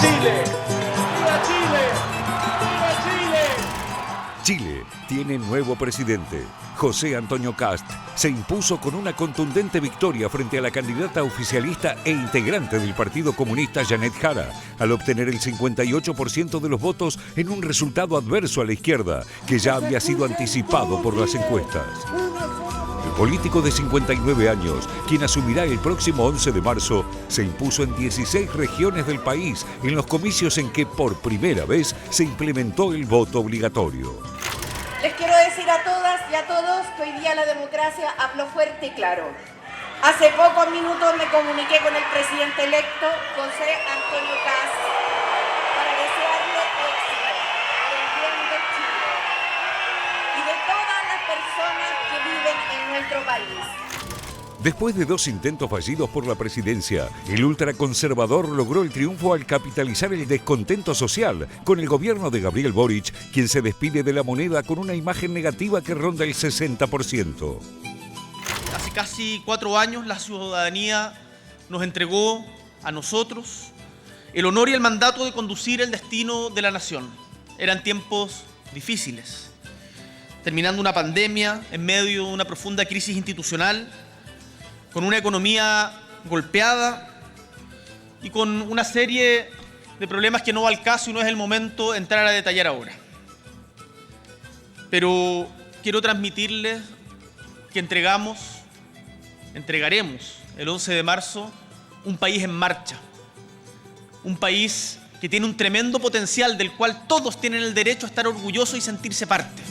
Chile! ¡Viva Chile! ¡Viva Chile! Chile tiene nuevo presidente. José Antonio Kast se impuso con una contundente victoria frente a la candidata oficialista e integrante del Partido Comunista Janet Jara, al obtener el 58% de los votos en un resultado adverso a la izquierda, que ya había sido anticipado por las encuestas. El político de 59 años, quien asumirá el próximo 11 de marzo, se impuso en 16 regiones del país en los comicios en que por primera vez se implementó el voto obligatorio. Les quiero decir a todas y a todos que hoy día la democracia habló fuerte y claro. Hace pocos minutos me comuniqué con el presidente electo, José Antonio Kast, para desearle éxito por el bien de Chile y de todas las personas que viven en nuestro país. Después de 2 intentos fallidos por la presidencia, el ultraconservador logró el triunfo al capitalizar el descontento social con el gobierno de Gabriel Boric, quien se despide de la moneda con una imagen negativa que ronda el 60%. Hace casi 4 años la ciudadanía nos entregó a nosotros el honor y el mandato de conducir el destino de la nación. Eran tiempos difíciles, terminando una pandemia en medio de una profunda crisis institucional, con una economía golpeada y con una serie de problemas que no va al caso y no es el momento de entrar a detallar ahora. Pero quiero transmitirles que entregaremos el 11 de marzo un país en marcha, un país que tiene un tremendo potencial del cual todos tienen el derecho a estar orgullosos y sentirse parte.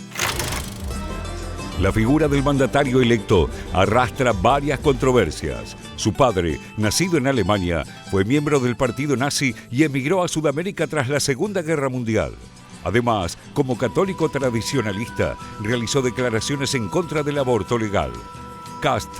La figura del mandatario electo arrastra varias controversias. Su padre, nacido en Alemania, fue miembro del partido nazi y emigró a Sudamérica tras la Segunda Guerra Mundial. Además, como católico tradicionalista, realizó declaraciones en contra del aborto legal. Kast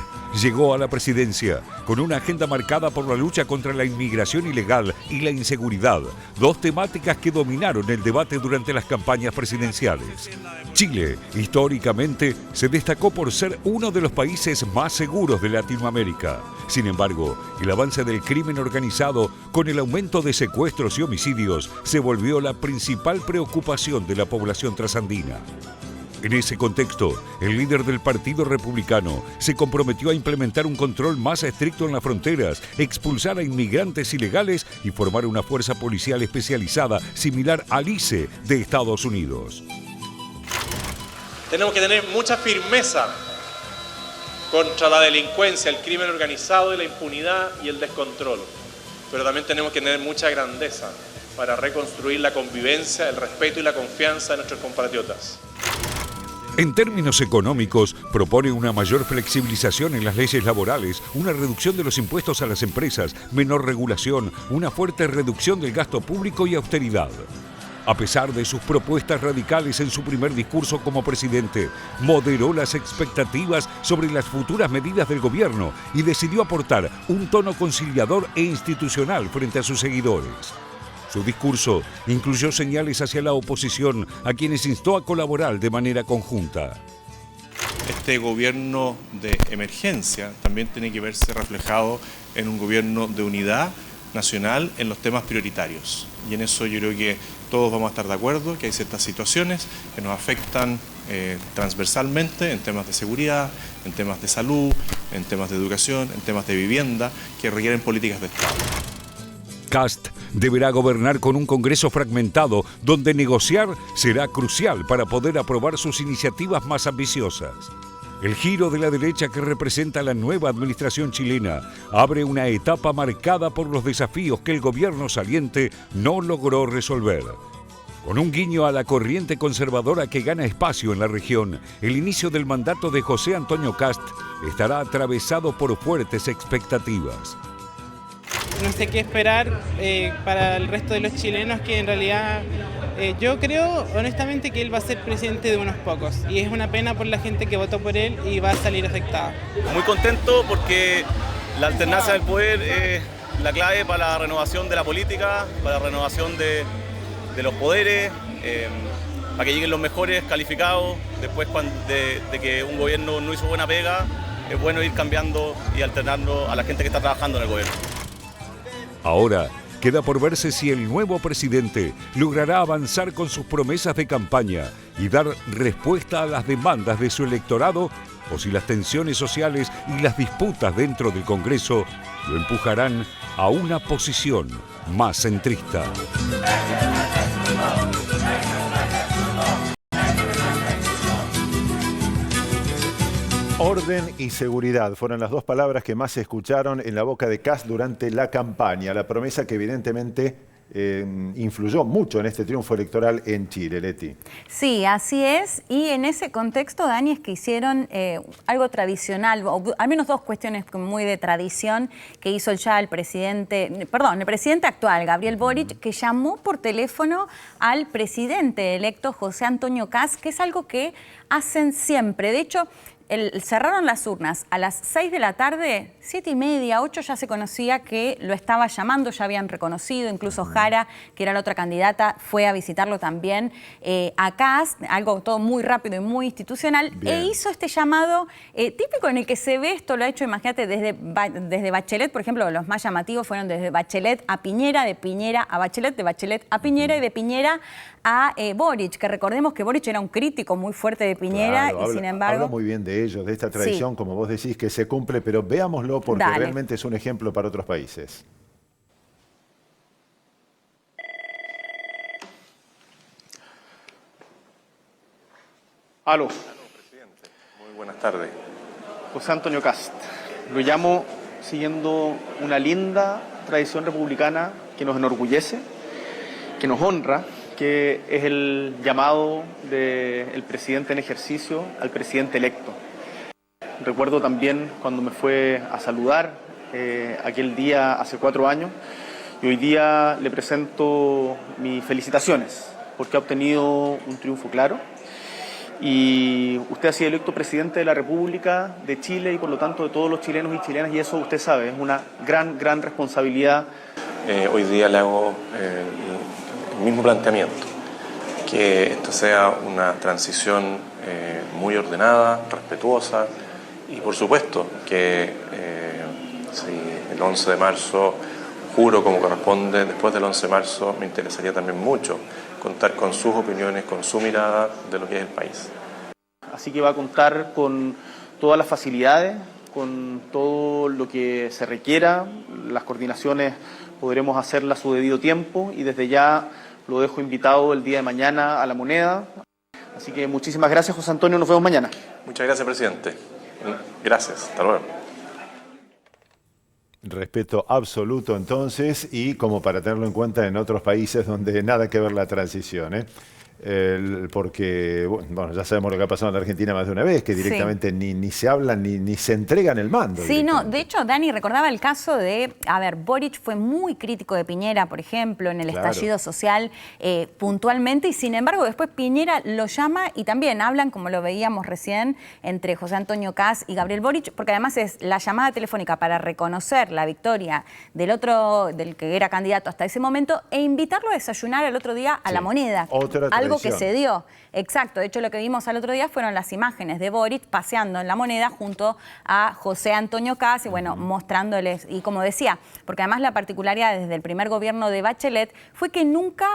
llegó a la presidencia con una agenda marcada por la lucha contra la inmigración ilegal y la inseguridad, 2 temáticas que dominaron el debate durante las campañas presidenciales. Chile, históricamente, se destacó por ser uno de los países más seguros de Latinoamérica. Sin embargo, el avance del crimen organizado, con el aumento de secuestros y homicidios, se volvió la principal preocupación de la población trasandina. En ese contexto, el líder del Partido Republicano se comprometió a implementar un control más estricto en las fronteras, expulsar a inmigrantes ilegales y formar una fuerza policial especializada similar al ICE de Estados Unidos. Tenemos que tener mucha firmeza contra la delincuencia, el crimen organizado y la impunidad y el descontrol. Pero también tenemos que tener mucha grandeza para reconstruir la convivencia, el respeto y la confianza de nuestros compatriotas. En términos económicos, propone una mayor flexibilización en las leyes laborales, una reducción de los impuestos a las empresas, menor regulación, una fuerte reducción del gasto público y austeridad. A pesar de sus propuestas radicales en su primer discurso como presidente, moderó las expectativas sobre las futuras medidas del gobierno y decidió aportar un tono conciliador e institucional frente a sus seguidores. Su discurso incluyó señales hacia la oposición, a quienes instó a colaborar de manera conjunta. Este gobierno de emergencia también tiene que verse reflejado en un gobierno de unidad nacional en los temas prioritarios. Y en eso yo creo que todos vamos a estar de acuerdo, que hay ciertas situaciones que nos afectan transversalmente en temas de seguridad, en temas de salud, en temas de educación, en temas de vivienda, que requieren políticas de Estado. Kast deberá gobernar con un Congreso fragmentado, donde negociar será crucial para poder aprobar sus iniciativas más ambiciosas. El giro de la derecha que representa la nueva administración chilena abre una etapa marcada por los desafíos que el gobierno saliente no logró resolver. Con un guiño a la corriente conservadora que gana espacio en la región, el inicio del mandato de José Antonio Kast estará atravesado por fuertes expectativas. No sé qué esperar para el resto de los chilenos, que en realidad yo creo honestamente que él va a ser presidente de unos pocos y es una pena por la gente que votó por él y va a salir afectada. Muy contento porque la alternancia del poder es la clave para la renovación de la política, para la renovación de los poderes, para que lleguen los mejores calificados. Después de que un gobierno no hizo buena pega, es bueno ir cambiando y alternando a la gente que está trabajando en el gobierno. Ahora, Queda por verse si el nuevo presidente logrará avanzar con sus promesas de campaña y dar respuesta a las demandas de su electorado, o si las tensiones sociales y las disputas dentro del Congreso lo empujarán a una posición más centrista. Orden y seguridad fueron las dos palabras que más se escucharon en la boca de Kast durante la campaña, la promesa que evidentemente influyó mucho en este triunfo electoral en Chile, Leti. Sí, así es, y en ese contexto, Dani, es que hicieron algo tradicional, o al menos dos cuestiones muy de tradición que hizo ya el presidente actual, Gabriel Boric, que llamó por teléfono al presidente electo José Antonio Kast, que es algo que hacen siempre. De hecho, cerraron las urnas a las 6 de la tarde, 7:30, 8 ya se conocía que lo estaba llamando, ya habían reconocido, incluso Jara, que era la otra candidata, fue a visitarlo también a Kast, algo todo muy rápido y muy institucional. Bien. E hizo este llamado típico en el que se ve esto, lo ha hecho, imagínate, desde Bachelet, por ejemplo, los más llamativos fueron desde Bachelet a Piñera, de Piñera a Bachelet, de Bachelet a Piñera y de Piñera a Boric, que recordemos que Boric era un crítico muy fuerte de Piñera, claro, y sin embargo... Habla muy bien de ellos, de esta tradición, sí, como vos decís, que se cumple, pero veámoslo porque realmente es un ejemplo para otros países. Aló. Presidente. Muy buenas tardes. José Antonio Kast. Lo llamo siguiendo una linda tradición republicana que nos enorgullece, que nos honra, que es el llamado del presidente en ejercicio al presidente electo. Recuerdo también cuando me fue a saludar aquel día hace 4 años, y hoy día le presento mis felicitaciones porque ha obtenido un triunfo claro, y usted ha sido electo presidente de la República de Chile y por lo tanto de todos los chilenos y chilenas, y eso usted sabe, es una gran responsabilidad. Hoy día le hago el mismo planteamiento, que esto sea una transición muy ordenada, respetuosa, y por supuesto que si el 11 de marzo juro como corresponde, después del 11 de marzo me interesaría también mucho contar con sus opiniones, con su mirada de lo que es el país. Así que va a contar con todas las facilidades, con todo lo que se requiera, las coordinaciones podremos hacerlas a su debido tiempo, y desde ya lo dejo invitado el día de mañana a La Moneda. Así que muchísimas gracias, José Antonio, nos vemos mañana. Muchas gracias, presidente. Gracias, hasta luego. Respeto absoluto entonces, y como para tenerlo en cuenta en otros países donde nada que ver la transición, porque bueno, ya sabemos lo que ha pasado en la Argentina más de una vez, que directamente sí, ni se hablan ni se entregan el mando. Sí, no, de hecho, Dani, recordaba el caso de, Boric fue muy crítico de Piñera, por ejemplo, en el estallido social puntualmente, y sin embargo después Piñera lo llama y también hablan, como lo veíamos recién, entre José Antonio Kast y Gabriel Boric, porque además es la llamada telefónica para reconocer la victoria del que era candidato hasta ese momento, e invitarlo a desayunar el otro día a La Moneda. Algo que se dio. Exacto. De hecho, lo que vimos al otro día fueron las imágenes de Boric paseando en La Moneda junto a José Antonio Kast y, bueno, mostrándoles. Y como decía, porque además la particularidad desde el primer gobierno de Bachelet fue que nunca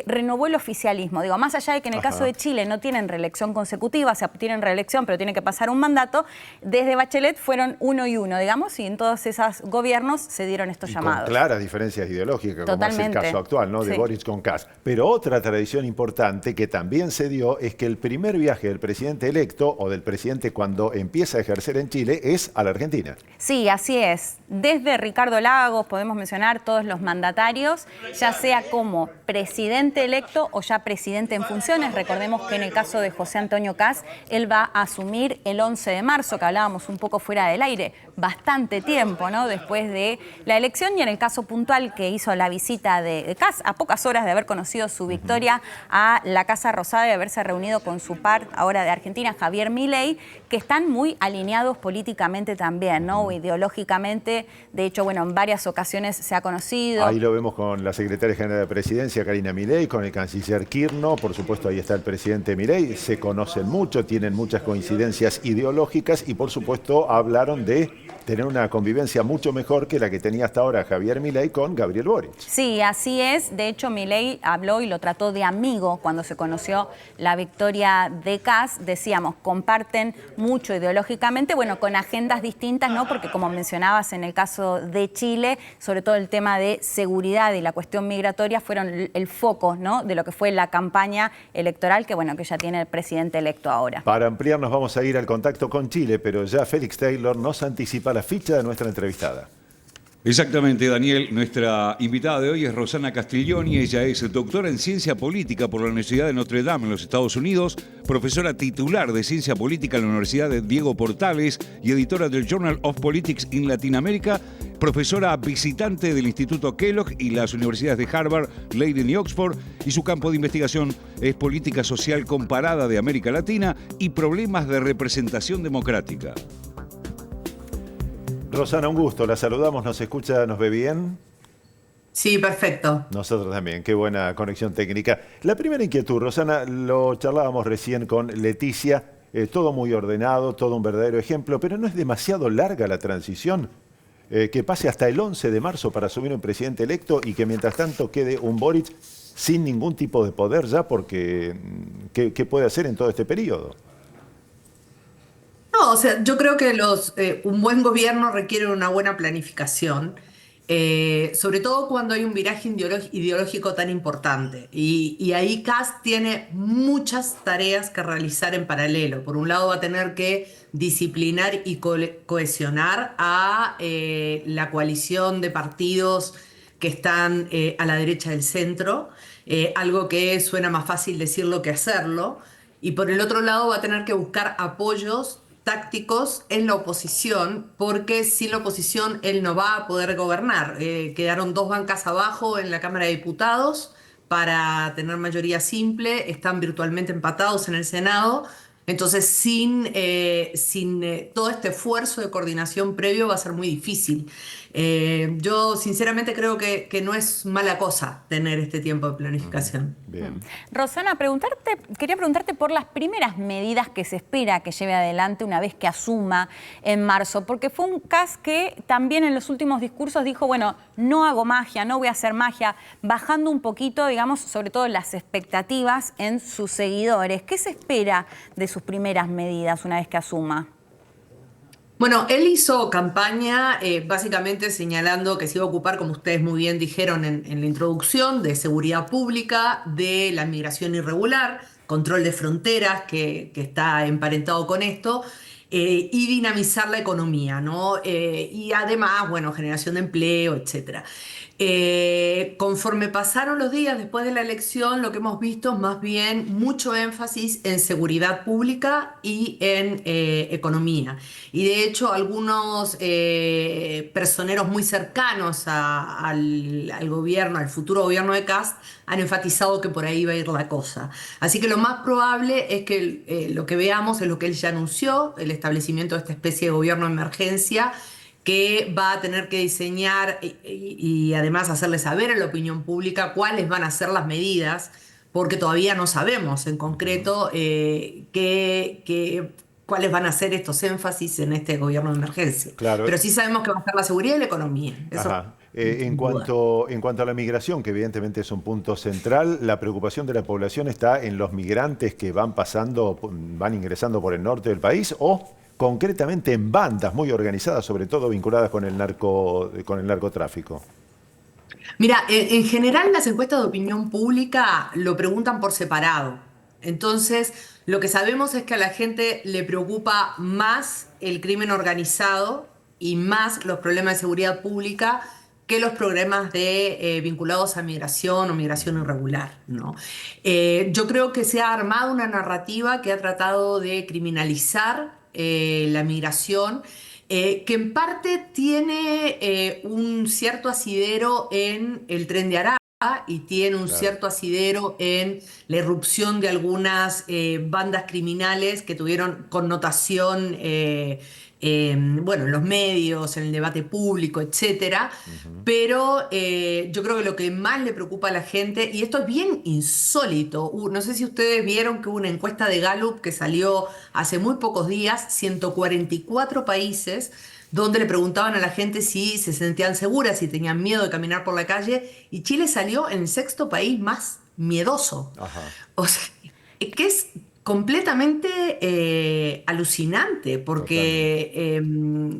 renovó el oficialismo. Digo, más allá de que en el caso de Chile no tienen reelección consecutiva, o sea, tienen reelección, pero tienen que pasar un mandato, desde Bachelet fueron 1 y 1, digamos, y en todos esos gobiernos se dieron estos llamados. Con claras diferencias ideológicas, totalmente, como es el caso actual, ¿no? De Boric con Kast. Pero otra tradición importante que también se dio es que el primer viaje del presidente electo o del presidente cuando empieza a ejercer en Chile es a la Argentina. Sí, así es. Desde Ricardo Lagos podemos mencionar todos los mandatarios, ya sea como presidente electo o ya presidente en funciones. Recordemos que en el caso de José Antonio Kast, él va a asumir el 11 de marzo, que hablábamos un poco fuera del aire, bastante tiempo, ¿no?, después de la elección, y en el caso puntual que hizo la visita de Kast, a pocas horas de haber conocido su victoria a la Casa Rosada y haberse reunido con su par ahora de Argentina, Javier Milei, que están muy alineados políticamente también, ¿no?, o ideológicamente. De hecho, bueno, en varias ocasiones se ha conocido. Ahí lo vemos con la secretaria general de Presidencia, Karina Milei, con el canciller Kirchner, por supuesto ahí está el presidente Milei, se conocen mucho, tienen muchas coincidencias ideológicas y por supuesto hablaron de tener una convivencia mucho mejor que la que tenía hasta ahora Javier Milei con Gabriel Boric. Sí, así es. De hecho, Milei habló y lo trató de amigo cuando se conoció la victoria de Kast. Decíamos, comparten mucho ideológicamente, bueno, con agendas distintas, ¿no? Porque como mencionabas en el caso de Chile, sobre todo el tema de seguridad y la cuestión migratoria fueron el foco, ¿no? De lo que fue la campaña electoral que, bueno, que ya tiene el presidente electo ahora. Para ampliar nos vamos a ir al contacto con Chile, pero ya Félix Taylor nos anticipa la ficha de nuestra entrevistada. Exactamente, Daniel. Nuestra invitada de hoy es Rosana Castiglioni. Ella es doctora en Ciencia Política por la Universidad de Notre Dame en los Estados Unidos, profesora titular de Ciencia Política en la Universidad de Diego Portales y editora del Journal of Politics in Latinoamérica, profesora visitante del Instituto Kellogg y las universidades de Harvard, Leiden y Oxford, y su campo de investigación es política social comparada de América Latina y problemas de representación democrática. Rosana, un gusto. La saludamos, nos escucha, nos ve bien. Sí, perfecto. Nosotros también, qué buena conexión técnica. La primera inquietud, Rosana, lo charlábamos recién con Leticia, todo muy ordenado, todo un verdadero ejemplo, pero ¿no es demasiado larga la transición? Que pase hasta el 11 de marzo para asumir un presidente electo y que mientras tanto quede un Boric sin ningún tipo de poder ya, porque ¿qué puede hacer en todo este periodo? No, o sea, yo creo que un buen gobierno requiere una buena planificación, sobre todo cuando hay un viraje ideológico tan importante. Y ahí Kast tiene muchas tareas que realizar en paralelo. Por un lado va a tener que disciplinar y cohesionar a la coalición de partidos que están a la derecha del centro, algo que suena más fácil decirlo que hacerlo. Y por el otro lado va a tener que buscar apoyos tácticos en la oposición, porque sin la oposición él no va a poder gobernar. Quedaron 2 bancas abajo en la Cámara de Diputados para tener mayoría simple, están virtualmente empatados en el Senado, entonces sin todo este esfuerzo de coordinación previo va a ser muy difícil. Yo sinceramente creo que no es mala cosa tener este tiempo de planificación. Bien. Rosana, quería preguntarte por las primeras medidas que se espera que lleve adelante una vez que asuma en marzo, porque fue un Kast que también en los últimos discursos dijo, bueno, no hago magia, no voy a hacer magia, bajando un poquito, digamos, sobre todo las expectativas en sus seguidores. ¿Qué se espera de sus primeras medidas una vez que asuma? Bueno, él hizo campaña básicamente señalando que se iba a ocupar, como ustedes muy bien dijeron en la introducción, de seguridad pública, de la migración irregular, control de fronteras, que está emparentado con esto, y dinamizar la economía, ¿no? Y además, bueno, generación de empleo, etcétera. Conforme pasaron los días después de la elección, lo que hemos visto es más bien mucho énfasis en seguridad pública y en economía. Y de hecho, algunos personeros muy cercanos al gobierno, al futuro gobierno de Kast, han enfatizado que por ahí va a ir la cosa. Así que lo más probable es que lo que veamos es lo que él ya anunció, el establecimiento de esta especie de gobierno de emergencia, que va a tener que diseñar y además hacerle saber a la opinión pública cuáles van a ser las medidas, porque todavía no sabemos en concreto cuáles van a ser estos énfasis en este gobierno de emergencia. Claro. Pero sí sabemos que va a estar la seguridad y la economía. Eso. Ajá. En cuanto a la migración, que evidentemente es un punto central, la preocupación de la población está en los migrantes que van ingresando por el norte del país o concretamente en bandas muy organizadas, sobre todo vinculadas con el narcotráfico. Mira, en general las encuestas de opinión pública lo preguntan por separado. Entonces, lo que sabemos es que a la gente le preocupa más el crimen organizado y más los problemas de seguridad pública que los problemas vinculados a migración o migración irregular, ¿no? Yo creo que se ha armado una narrativa que ha tratado de criminalizar la migración, que en parte tiene un cierto asidero en el Tren de Aragua y tiene un cierto asidero en la irrupción de algunas bandas criminales que tuvieron connotación bueno, en los medios, en el debate público, etcétera. Pero yo creo que lo que más le preocupa a la gente, y esto es bien insólito, no sé si ustedes vieron que hubo una encuesta de Gallup que salió hace muy pocos días, 144 países, donde le preguntaban a la gente si se sentían seguras, si tenían miedo de caminar por la calle, y Chile salió en el 6º país más miedoso. Ajá. O sea, que es completamente alucinante, porque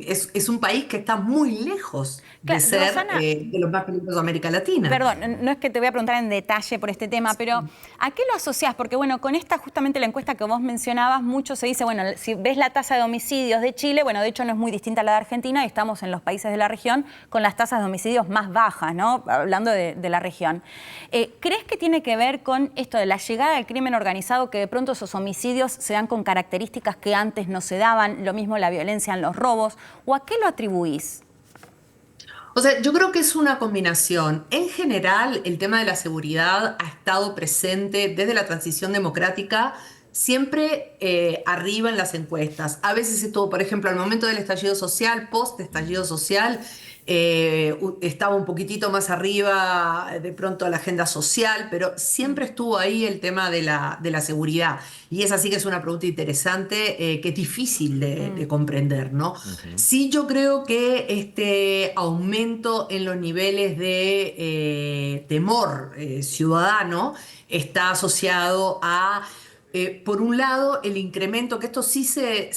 es un país que está muy lejos de ser Rosana, de los más peligrosos de América Latina. perdón, no es que te voy a preguntar en detalle por este tema, pero ¿a qué lo asociás? Porque bueno, con esta justamente la encuesta que vos mencionabas, mucho se dice, bueno, si ves la tasa de homicidios de Chile, bueno, de hecho no es muy distinta a la de Argentina y estamos en los países de la región con las tasas de homicidios más bajas, ¿no? Hablando de la región. ¿Crees que tiene que ver con esto de la llegada del crimen organizado, que de pronto esos homicidios se dan con características que antes no se daban, lo mismo la violencia en los robos, o a qué lo atribuís? O sea, yo creo que es una combinación. En general, el tema de la seguridad ha estado presente desde la transición democrática, siempre arriba en las encuestas. A veces estuvo, por ejemplo, al momento del estallido social, post-estallido social, estaba un poquitito más arriba de pronto a la agenda social, pero siempre estuvo ahí el tema de la seguridad. Y esa sí que es una pregunta interesante, que es difícil de comprender, ¿no? Sí, yo creo que este aumento en los niveles de temor ciudadano está asociado a por un lado, el incremento, que esto sí se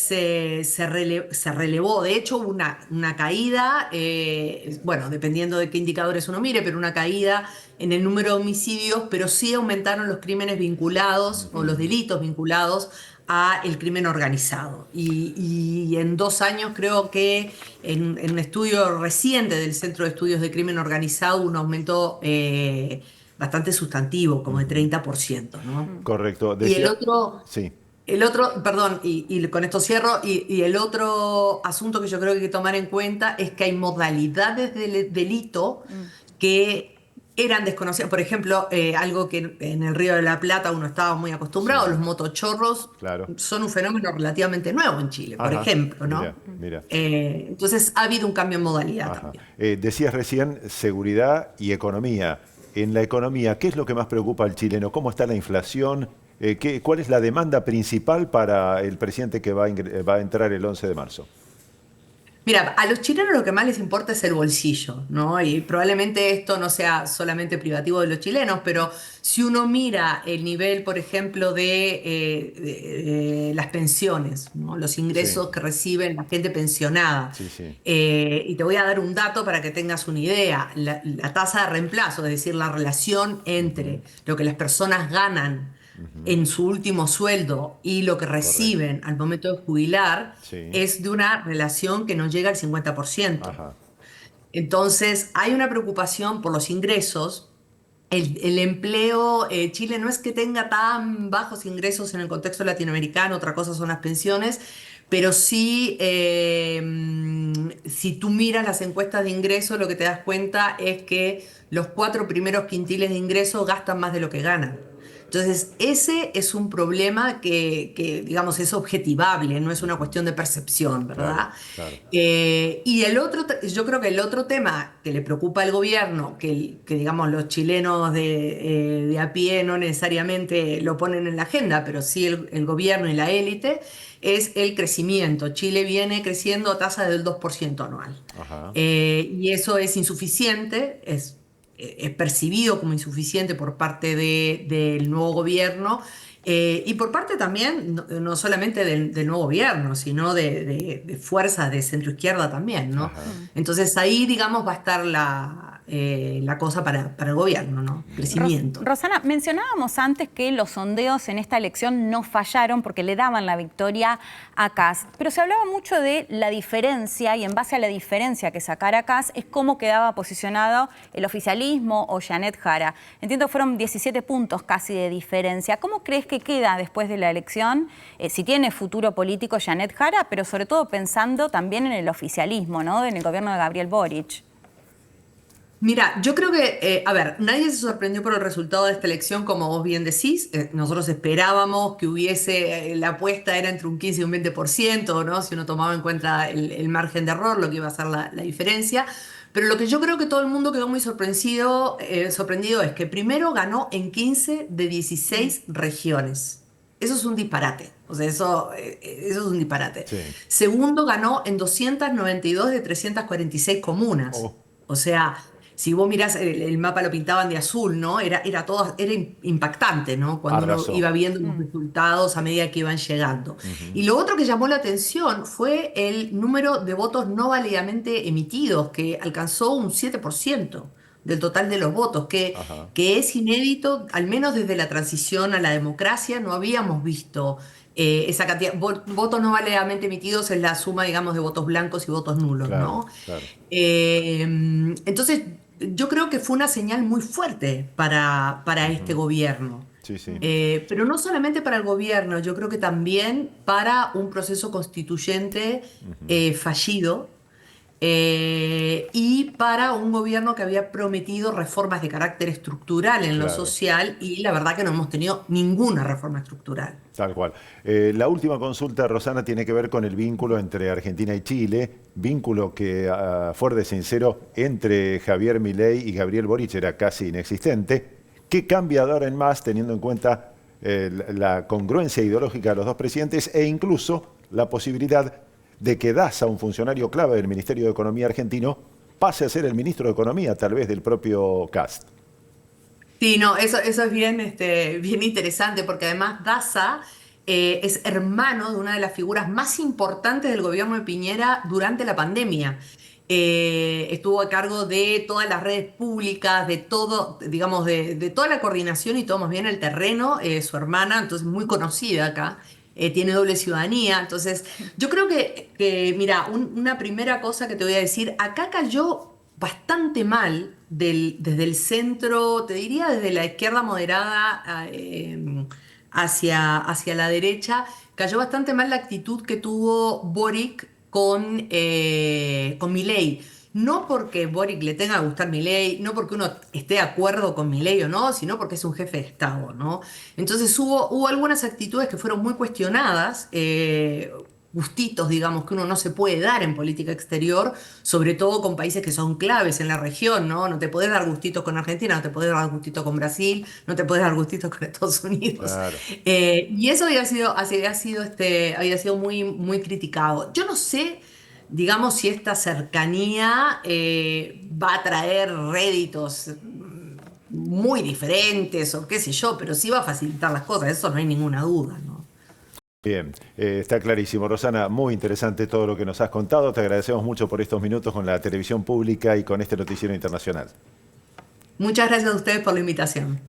relevó, de hecho hubo una caída, bueno, dependiendo de qué indicadores uno mire, pero una caída en el número de homicidios, pero sí aumentaron los crímenes vinculados o los delitos vinculados a el crimen organizado. Y en 2 años creo que en un estudio reciente del Centro de Estudios de Crimen Organizado un aumento bastante sustantivo, como de 30%, ¿no? Correcto. Y el otro, Sí. perdón, y con esto cierro, y el otro asunto que yo creo que hay que tomar en cuenta es que hay modalidades del delito que eran desconocidas. Por ejemplo, algo que en el Río de la Plata uno estaba muy acostumbrado, Sí. los motochorros Claro. son un fenómeno relativamente nuevo en Chile, por Ajá. ejemplo, ¿no? Mira. Entonces ha habido un cambio en modalidad Ajá. también. Decías recién seguridad y economía. En la economía, ¿qué es lo que más preocupa al chileno? ¿Cómo está la inflación? ¿Cuál es la demanda principal para el presidente que va a entrar el 11 de marzo? Mira, a los chilenos lo que más les importa es el bolsillo, ¿no? Y probablemente esto no sea solamente privativo de los chilenos, pero si uno mira el nivel, por ejemplo, de las pensiones, ¿no? Los ingresos que reciben la gente pensionada. Sí, sí. Y te voy a dar un dato para que tengas una idea. La tasa de reemplazo, es decir, la relación entre lo que las personas ganan en su último sueldo y lo que reciben al momento de jubilar, Sí. es de una relación que no llega al 50%. Ajá. Entonces, hay una preocupación por los ingresos. El empleo, Chile no es que tenga tan bajos ingresos en el contexto latinoamericano, otra cosa son las pensiones, pero sí, si tú miras las encuestas de ingresos, lo que te das cuenta es que los 4 primeros quintiles de ingresos gastan más de lo que ganan. Entonces, ese es un problema que, digamos, es objetivable, no es una cuestión de percepción, ¿verdad? Claro. Y yo creo que el otro tema que le preocupa al gobierno, que digamos, los chilenos de a pie no necesariamente lo ponen en la agenda, pero sí el gobierno y la élite, es el crecimiento. Chile viene creciendo a tasa del 2% anual. Ajá. Y eso es insuficiente, es percibido como insuficiente por parte del nuevo gobierno y por parte también, no solamente del nuevo gobierno, sino de fuerzas de centroizquierda también, ¿no? Ajá. Entonces ahí, digamos, va a estar la cosa para el gobierno, ¿no? Crecimiento. Rosana, mencionábamos antes que los sondeos en esta elección no fallaron porque le daban la victoria a Kast, pero se hablaba mucho de la diferencia y en base a la diferencia que sacara Kast es cómo quedaba posicionado el oficialismo o Janet Jara. Entiendo que fueron 17 puntos casi de diferencia. ¿Cómo crees que queda después de la elección? Si tiene futuro político Janet Jara, pero sobre todo pensando también en el oficialismo, ¿no? En el gobierno de Gabriel Boric. Mira, yo creo que, a ver, nadie se sorprendió por el resultado de esta elección, como vos bien decís. Nosotros esperábamos que hubiese, la apuesta era entre un 15 y un 20%, ¿no? Si uno tomaba en cuenta el margen de error, lo que iba a ser la diferencia. Pero lo que yo creo que todo el mundo quedó muy sorprendido es que primero ganó en 15 de 16 regiones. Eso es un disparate. O sea, eso es un disparate. Sí. Segundo, ganó en 292 de 346 comunas. Oh. O sea, si vos mirás el mapa lo pintaban de azul, ¿no? Era impactante, ¿no? Cuando Arrasó. uno iba viendo los resultados a medida que iban llegando. Y lo otro que llamó la atención fue el número de votos no válidamente emitidos, que alcanzó un 7% del total de los votos, Ajá. que es inédito, al menos desde la transición a la democracia, no habíamos visto esa cantidad. Votos no válidamente emitidos es la suma, digamos, de votos blancos y votos nulos, Claro, ¿no? claro. Entonces, yo creo que fue una señal muy fuerte para este gobierno. Sí, sí. Pero no solamente para el gobierno, yo creo que también para un proceso constituyente fallido, y para un gobierno que había prometido reformas de carácter estructural en lo Claro. social, y la verdad que no hemos tenido ninguna reforma estructural. Tal cual. La última consulta, Rosana, tiene que ver con el vínculo entre Argentina y Chile, vínculo que, a fuerte sincero, entre Javier Milei y Gabriel Boric era casi inexistente. ¿Qué cambia de ahora en más, teniendo en cuenta la congruencia ideológica de los dos presidentes e incluso la posibilidad de que Daza, un funcionario clave del Ministerio de Economía argentino, pase a ser el ministro de Economía, tal vez del propio Kast? Sí, no, eso es bien interesante, porque además Daza es hermano de una de las figuras más importantes del gobierno de Piñera durante la pandemia. Estuvo a cargo de todas las redes públicas, de todo, digamos, de toda la coordinación y todo más bien el terreno, su hermana, entonces muy conocida acá. Tiene doble ciudadanía, entonces yo creo que mira, una primera cosa que te voy a decir, acá cayó bastante mal desde el centro, te diría desde la izquierda moderada hacia la derecha, cayó bastante mal la actitud que tuvo Boric con Milei. No porque Boric le tenga que gustar Milei, no porque uno esté de acuerdo con Milei o no, sino porque es un jefe de Estado, ¿no? Entonces hubo algunas actitudes que fueron muy cuestionadas, gustitos, digamos, que uno no se puede dar en política exterior, sobre todo con países que son claves en la región, ¿no? No te podés dar gustitos con Argentina, no te podés dar gustitos con Brasil, no te podés dar gustitos con Estados Unidos. Claro. Y eso había sido muy, muy criticado. Yo no sé, digamos, si esta cercanía va a traer réditos muy diferentes o qué sé yo, pero sí va a facilitar las cosas, eso no hay ninguna duda, ¿no? Bien, está clarísimo. Rosana, muy interesante todo lo que nos has contado. Te agradecemos mucho por estos minutos con la televisión pública y con este noticiero internacional. Muchas gracias a ustedes por la invitación.